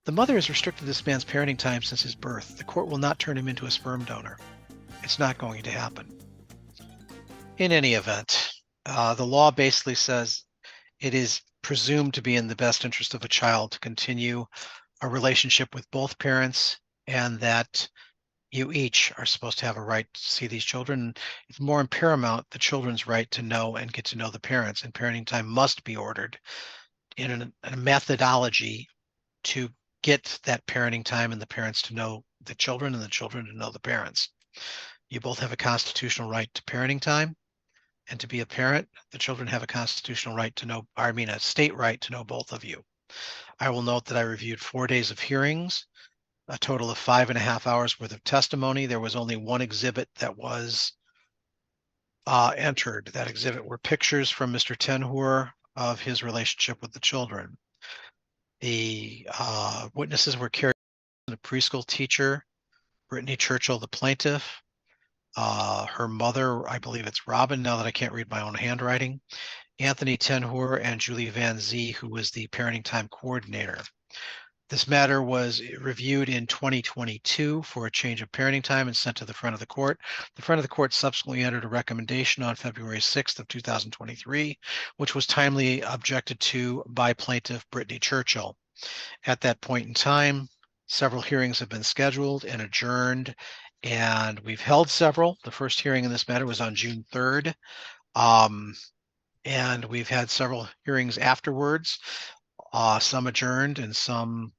The mother has restricted this man's parenting time since his birth. The court will not turn him into a sperm donor. It's not going to happen. In any event, the law basically says it is presumed to be in the best interest of a child to continue a relationship with both parents, and that you each are supposed to have a right to see these children. It's more paramount the children's right to know and get to know the parents, and parenting time must be ordered in a methodology to get that parenting time and the parents to know the children and the children to know the parents. You both have a constitutional right to parenting time, and to be a parent, the children have a constitutional right to know, a state right to know both of you. I will note that I reviewed 4 days of hearings, a total of 5.5 hours worth of testimony. There was only one exhibit that was entered. That exhibit were pictures from Mr. Tenhur of his relationship with the children. The witnesses were carried a preschool teacher, Brittany Churchill, the plaintiff, her mother, I believe it's Robin, now that I can't read my own handwriting, Anthony Tenhur, and Julie Van Zee, who was the parenting time coordinator. This matter was reviewed in 2022 for a change of parenting time and sent to the front of the court. The front of the court subsequently entered a recommendation on February 6th of 2023, which was timely objected to by plaintiff Brittany Churchill. At that point in time, several hearings have been scheduled and adjourned, and we've held several. The first hearing in this matter was on June 3rd, and we've had several hearings afterwards, some adjourned and some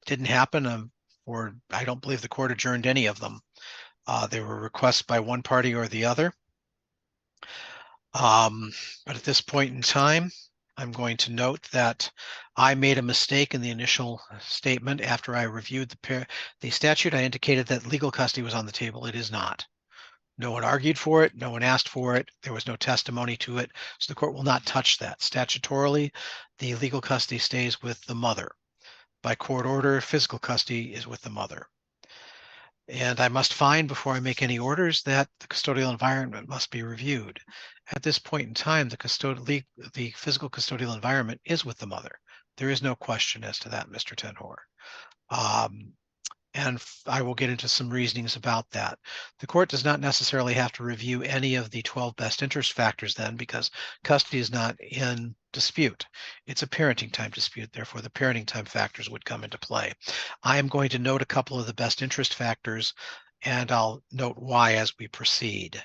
didn't happen, or I don't believe the court adjourned any of them. There were requests by one party or the other. But at this point in time, I'm going to note that I made a mistake in the initial statement. After I reviewed the statute, I indicated that legal custody was on the table. It is not. No one argued for it. No one asked for it. There was no testimony to it. So the court will not touch that. Statutorily, the legal custody stays with the mother. By court order, physical custody is with the mother. And I must find before I make any orders that the custodial environment must be reviewed. At this point in time, the physical custodial environment is with the mother. There is no question as to that, Mr. Tenhor. And I will get into some reasonings about that. The court does not necessarily have to review any of the 12 best interest factors then, because custody is not in dispute. It's a parenting time dispute. Therefore, the parenting time factors would come into play. I am going to note a couple of the best interest factors, and I'll note why as we proceed.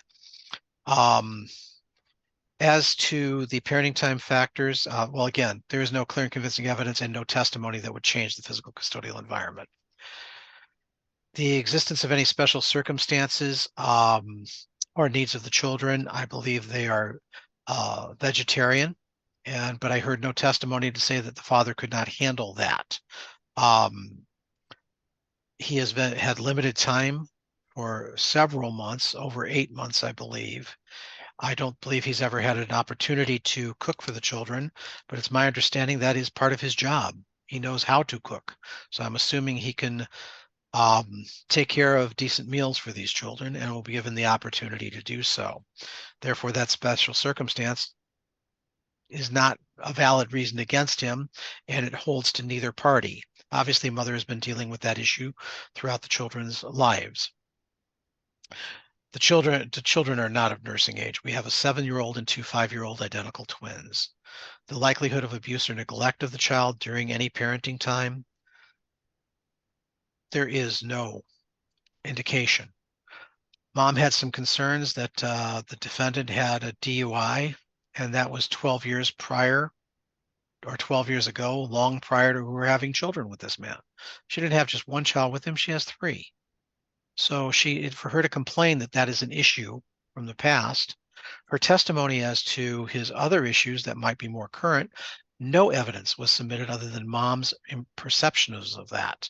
As to the parenting time factors, well, again, there is no clear and convincing evidence and no testimony that would change the physical custodial environment. The existence of any special circumstances or needs of the children, I believe they are vegetarian, but I heard no testimony to say that the father could not handle that. He has had limited time for several months, over 8 months, I believe. I don't believe he's ever had an opportunity to cook for the children, but it's my understanding that is part of his job. He knows how to cook. So I'm assuming he can take care of decent meals for these children and will be given the opportunity to do so. Therefore, that special circumstance is not a valid reason against him, and it holds to neither party. Obviously, mother has been dealing with that issue throughout the children's lives. The children are not of nursing age. We have a 7-year-old and 2 5-year-old identical twins. The likelihood of abuse or neglect of the child during any parenting time, there is no indication. Mom had some concerns that the defendant had a DUI, and that was 12 years prior, or 12 years ago, long prior to her having children with this man. She didn't have just one child with him, she has 3. So for her to complain that that is an issue from the past, her testimony as to his other issues that might be more current, no evidence was submitted other than mom's perceptions of that.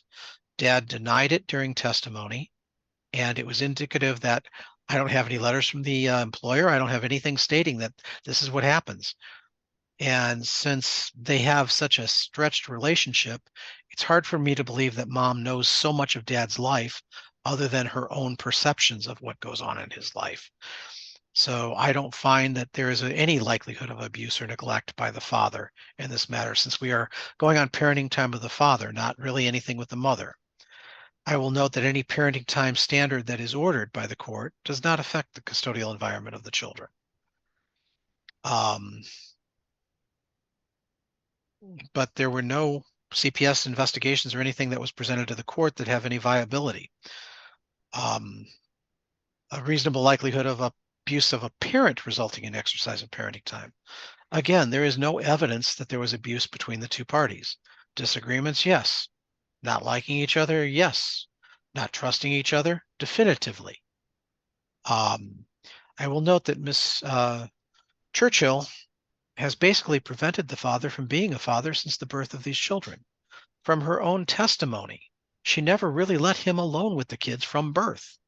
Dad denied it during testimony, and it was indicative that I don't have any letters from the employer. I don't have anything stating that this is what happens. And since they have such a stretched relationship, it's hard for me to believe that mom knows so much of dad's life other than her own perceptions of what goes on in his life. So I don't find that there is any likelihood of abuse or neglect by the father in this matter, since we are going on parenting time with the father, not really anything with the mother. I will note that any parenting time standard that is ordered by the court does not affect the custodial environment of the children. Um, but there were no CPS investigations or anything that was presented to the court that have any viability. Um, a reasonable likelihood of abuse of a parent resulting in exercise of parenting time. Again, there is no evidence that there was abuse between the two parties. Disagreements, yes. Not liking each other, yes. Not trusting each other, definitively. I will note that Miss Churchill has basically prevented the father from being a father since the birth of these children. From her own testimony, she never really let him alone with the kids from birth.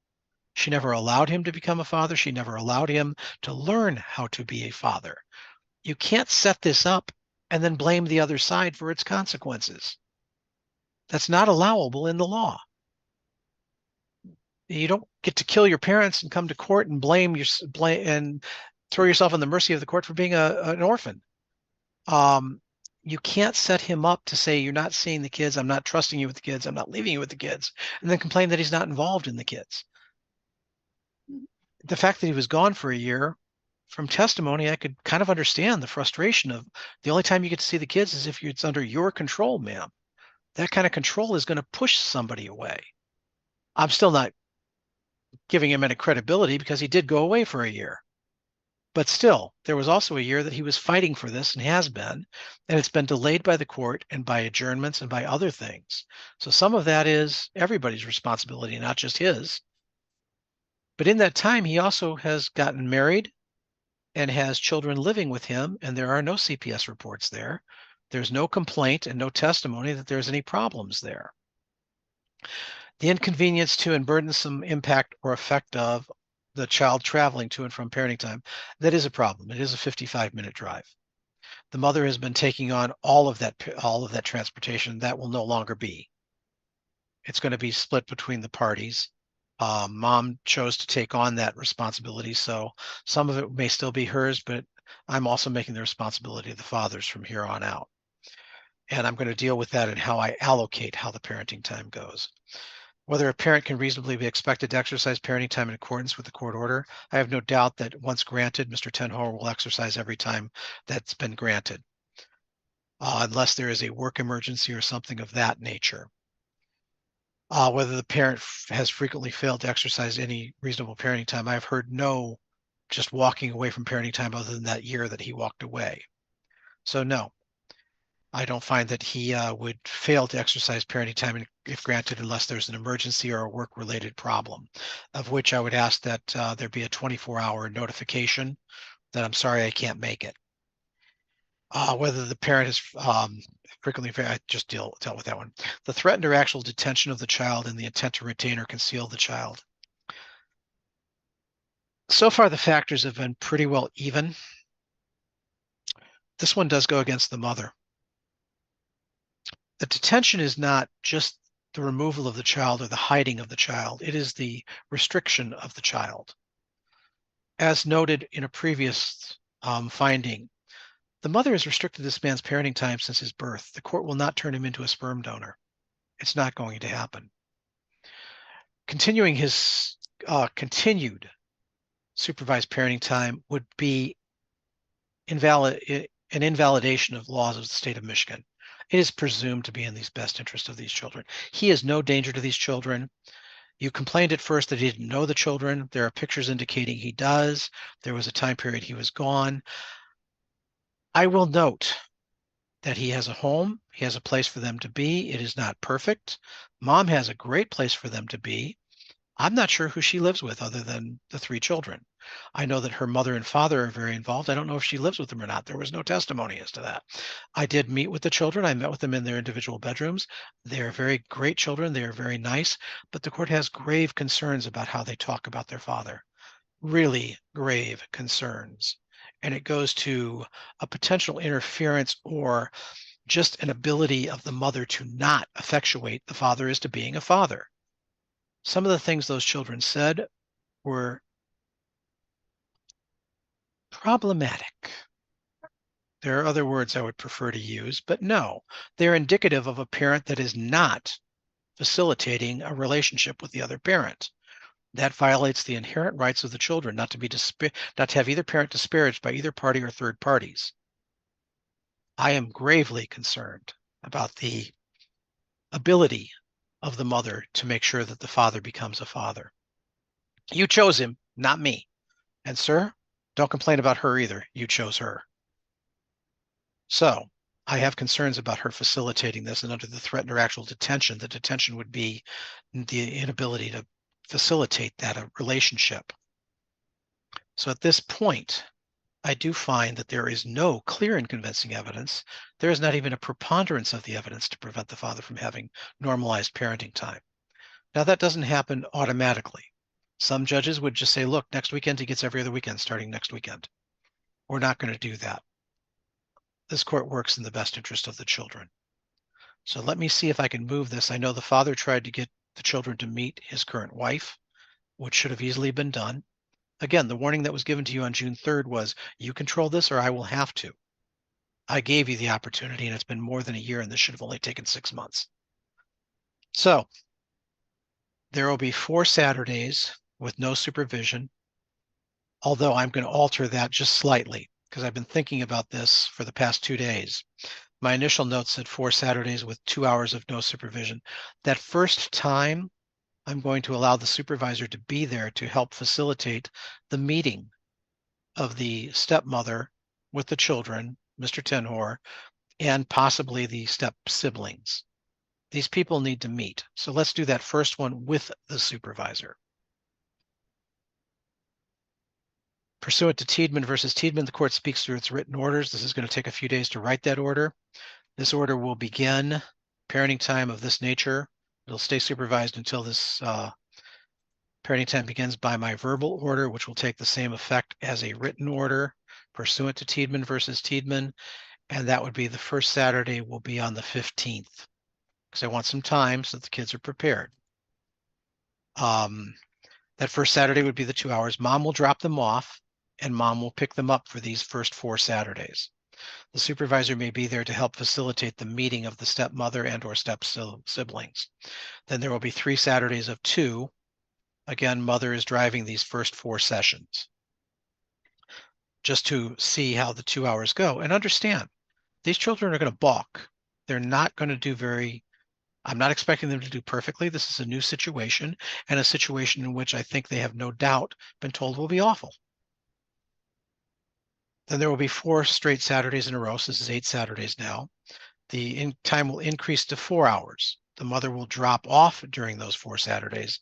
She never allowed him to become a father. She never allowed him to learn how to be a father. You can't set this up and then blame the other side for its consequences. That's not allowable in the law. You don't get to kill your parents and come to court and blame and throw yourself on the mercy of the court for being an orphan. Um, you can't set him up to say, you're not seeing the kids, I'm not trusting you with the kids, I'm not leaving you with the kids, and then complain that he's not involved in the kids. The fact that he was gone for a year, from testimony, I could kind of understand the frustration of the only time you get to see the kids is if it's under your control, ma'am. That kind of control is going to push somebody away. I'm still not giving him any credibility because he did go away for a year. But still, there was also a year that he was fighting for this and has been, and it's been delayed by the court and by adjournments and by other things. So some of that is everybody's responsibility, not just his. But in that time, he also has gotten married and has children living with him, and there are no CPS reports there. There's no complaint and no testimony that there's any problems there. The inconvenience to and burdensome impact or effect of the child traveling to and from parenting time, that is a problem. It is a 55-minute drive. The mother has been taking on all of that transportation. That will no longer be. It's going to be split between the parties. Mom chose to take on that responsibility, so some of it may still be hers, but I'm also making the responsibility of the fathers from here on out. And I'm going to deal with that in how I allocate how the parenting time goes. Whether a parent can reasonably be expected to exercise parenting time in accordance with the court order, I have no doubt that once granted, Mr. Tenhoer will exercise every time that's been granted, unless there is a work emergency or something of that nature. Whether the parent has frequently failed to exercise any reasonable parenting time, I've heard no just walking away from parenting time other than that year that he walked away. So no, I don't find that he would fail to exercise parenting time if granted unless there's an emergency or a work-related problem, of which I would ask that there be a 24-hour notification that I'm sorry I can't make it. Whether the parent is frequently, I just dealt with that one. The threatened or actual detention of the child and the intent to retain or conceal the child. So far, the factors have been pretty well even. This one does go against the mother. The detention is not just the removal of the child or the hiding of the child. It is the restriction of the child. As noted in a previous finding, the mother has restricted this man's parenting time since his birth. The court will not turn him into a sperm donor. It's not going to happen. Continuing his continued supervised parenting time would be an invalidation of laws of the state of Michigan. It is presumed to be in the best interest of these children. He is no danger to these children. You complained at first that he didn't know the children. There are pictures indicating he does. There was a time period he was gone. I will note that he has a home. He has a place for them to be. It is not perfect. Mom has a great place for them to be. I'm not sure who she lives with other than the three children. I know that her mother and father are very involved. I don't know if she lives with them or not. There was no testimony as to that. I did meet with the children. I met with them in their individual bedrooms. They are very great children. They are very nice, but the court has grave concerns about how they talk about their father. Really grave concerns. And it goes to a potential interference or just an ability of the mother to not effectuate the father as to being a father. Some of the things those children said were problematic. There are other words I would prefer to use, but no, they're indicative of a parent that is not facilitating a relationship with the other parent. That violates the inherent rights of the children not to have either parent disparaged by either party or third parties. I am gravely concerned about the ability of the mother to make sure that the father becomes a father. You chose him, not me. And sir, don't complain about her either. You chose her. So I have concerns about her facilitating this, and under the threat or actual detention, the detention would be the inability to facilitate that relationship. So at this point, I do find that there is no clear and convincing evidence. There is not even a preponderance of the evidence to prevent the father from having normalized parenting time. Now, that doesn't happen automatically. Some judges would just say, look, next weekend he gets every other weekend starting next weekend. We're not going to do that. This court works in the best interest of the children. So let me see if I can move this. I know the father tried to get the children to meet his current wife, which should have easily been done. Again, the warning that was given to you on June 3rd was, you control this or I will have to. I gave you the opportunity, and it's been more than a year, and this should have only taken 6 months. So there will be 4 Saturdays with no supervision, although I'm going to alter that just slightly because I've been thinking about this for the past 2 days. My initial note said 4 Saturdays with 2 hours of no supervision. That first time, I'm going to allow the supervisor to be there to help facilitate the meeting of the stepmother with the children, Mr. Tenhor, and possibly the step siblings. These people need to meet. So let's do that first one with the supervisor. Pursuant to Tiedemann versus Tiedemann, the court speaks through its written orders. This is going to take a few days to write that order. This order will begin parenting time of this nature. It'll stay supervised until this parenting time begins by my verbal order, which will take the same effect as a written order pursuant to Tiedemann versus Tiedemann. And that would be the first Saturday will be on the 15th because I want some time so that the kids are prepared. That first Saturday would be the 2 hours. Mom will drop them off and mom will pick them up for these first 4 Saturdays. The supervisor may be there to help facilitate the meeting of the stepmother and or step siblings. Then there will be 3 Saturdays of 2. Again, mother is driving these first 4 sessions just to see how the 2 hours go. And understand, these children are going to balk. They're not going to do I'm not expecting them to do perfectly. This is a new situation and a situation in which I think they have no doubt been told will be awful. Then there will be 4 straight Saturdays in a row. So this is 8 Saturdays now. The time will increase to 4 hours. The mother will drop off during those 4 Saturdays.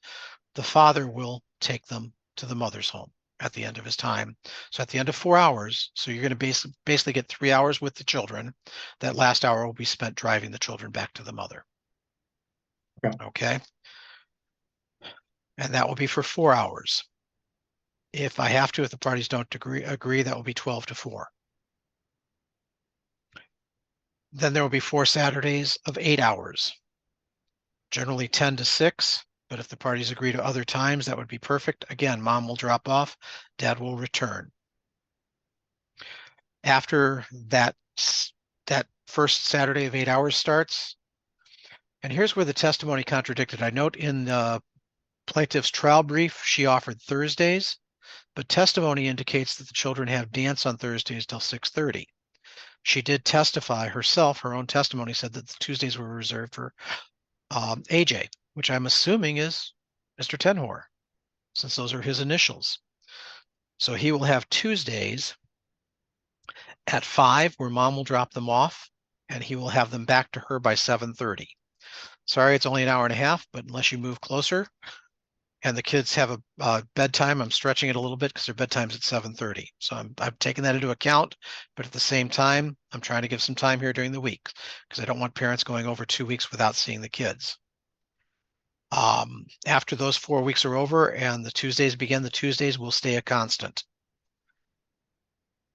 The father will take them to the mother's home at the end of his time. So at the end of 4 hours, so you're going to basically get 3 hours with the children. That last hour will be spent driving the children back to the mother. Okay. And that will be for 4 hours. If I have to, if the parties don't agree, that will be 12 to 4. Then there will be 4 Saturdays of 8 hours, generally 10 to 6. But if the parties agree to other times, that would be perfect. Again, mom will drop off, dad will return. After that first Saturday of 8 hours starts, and here's where the testimony contradicted. I note in the plaintiff's trial brief, she offered Thursdays, but testimony indicates that the children have dance on Thursdays till 6:30. She did testify herself. Her own testimony said that the Tuesdays were reserved for AJ, which I'm assuming is Mr. Tenhor, since those are his initials. So he will have Tuesdays at 5 where mom will drop them off, and he will have them back to her by 7:30. Sorry, it's only an hour and a half, but unless you move closer and the kids have a bedtime, I'm stretching it a little bit because their bedtime's at 7:30. So I'm taking that into account, but at the same time, I'm trying to give some time here during the week because I don't want parents going over 2 weeks without seeing the kids. After those 4 weeks are over and the Tuesdays begin, the Tuesdays will stay a constant.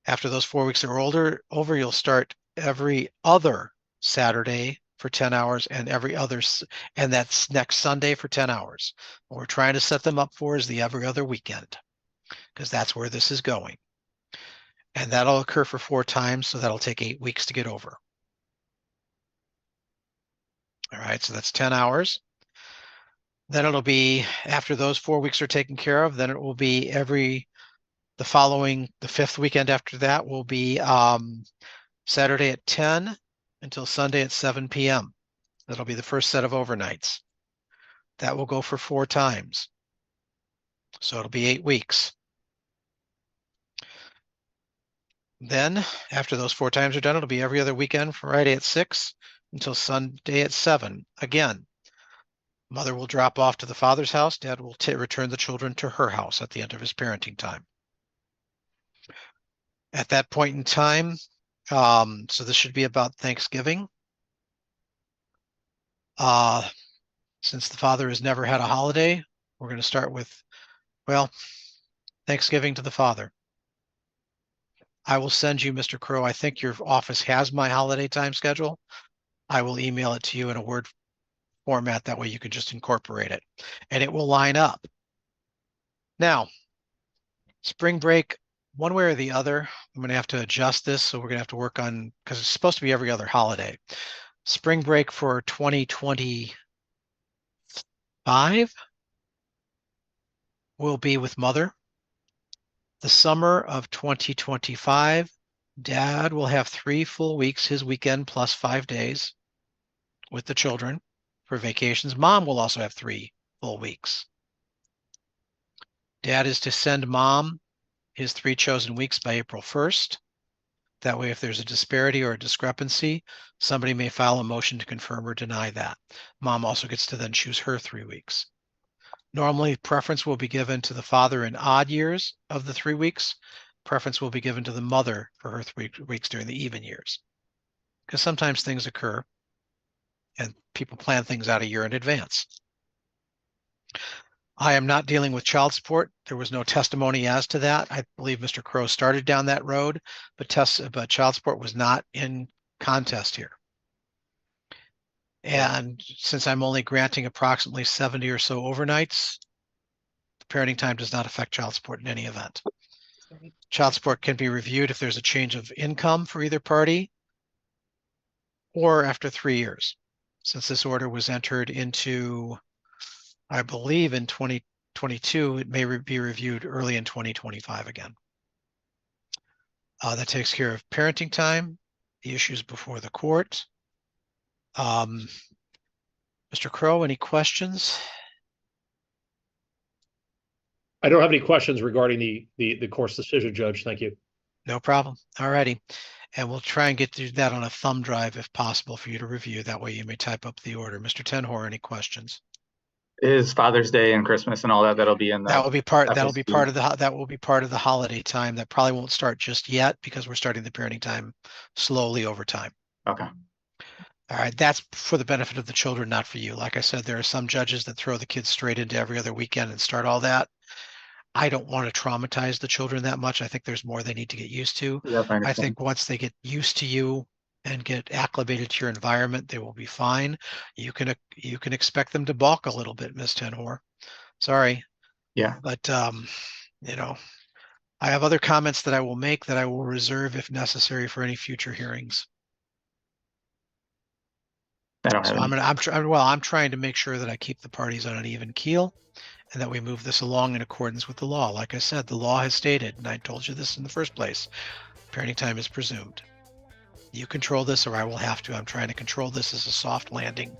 After those 4 weeks are over, you'll start every other Saturday for 10 hours and and that's next Sunday for 10 hours. What we're trying to set them up for is the every other weekend, because that's where this is going. And that'll occur for 4 times, so that'll take 8 weeks to get over. All right, so that's 10 hours. Then it'll be, after those 4 weeks are taken care of, then it will be the 5th weekend after that will be Saturday at 10 until Sunday at 7 p.m. That'll be the first set of overnights. That will go for 4 times. So it'll be 8 weeks. Then, after those 4 times are done, it'll be every other weekend from Friday at 6 until Sunday at 7. Again, mother will drop off to the father's house. Dad will return the children to her house at the end of his parenting time. At that point in time, so this should be about Thanksgiving. Since the father has never had a holiday, we're going to start with, well, Thanksgiving to the father. I will send you, Mr. Crow, I think your office has my holiday time schedule. I will email it to you in a Word format. That way you can just incorporate it and it will line up. Now, spring break, one way or the other, I'm going to have to adjust this. So we're going to have to work on, because it's supposed to be every other holiday. Spring break for 2025 will be with mother. The summer of 2025, Dad will have 3 full weeks, his weekend plus 5 days with the children for vacations. Mom will also have 3 full weeks. Dad is to send Mom his 3 chosen weeks by April 1st. That way, if there's a disparity or a discrepancy, somebody may file a motion to confirm or deny that. Mom also gets to then choose her 3 weeks. Normally, preference will be given to the father in odd years of the 3 weeks. Preference will be given to the mother for her 3 weeks during the even years. Because sometimes things occur and people plan things out a year in advance. I am not dealing with child support. There was no testimony as to that. I believe Mr. Crow started down that road, but child support was not in contest here. And since I'm only granting approximately 70 or so overnights, parenting time does not affect child support in any event. Child support can be reviewed if there's a change of income for either party or after 3 years. Since this order was entered into, I believe, in 2022, it may be reviewed early in 2025 again. That takes care of parenting time, the issues before the court. Mr. Crow, any questions? I don't have any questions regarding the court's decision, Judge. Thank you. No problem. All righty. And we'll try and get through that on a thumb drive if possible for you to review. That way you may type up the order. Mr. Tenhor, any questions? Is Father's Day and Christmas and all that, that'll be in the That will be part FSD. of the holiday time. That probably won't start just yet because we're starting the parenting time slowly over time. Okay. All right, that's for the benefit of the children, not for you. Like I said, there are some judges that throw the kids straight into every other weekend and start all that. I don't want to traumatize the children that much. I think there's more they need to get used to. Yep, I I understand. think once they get used to you and get acclimated to your environment, they will be fine. You can expect them to balk a little bit, Miss Tenhor. Sorry. Yeah. But you know, I have other comments that I will make that I will reserve if necessary for any future hearings. I don't have So any. I'm trying to make sure that I keep the parties on an even keel and that we move this along in accordance with the law. Like I said, the law has stated, and I told you this in the first place, parenting time is presumed. You control this or I will have to. I'm trying to control this as a soft landing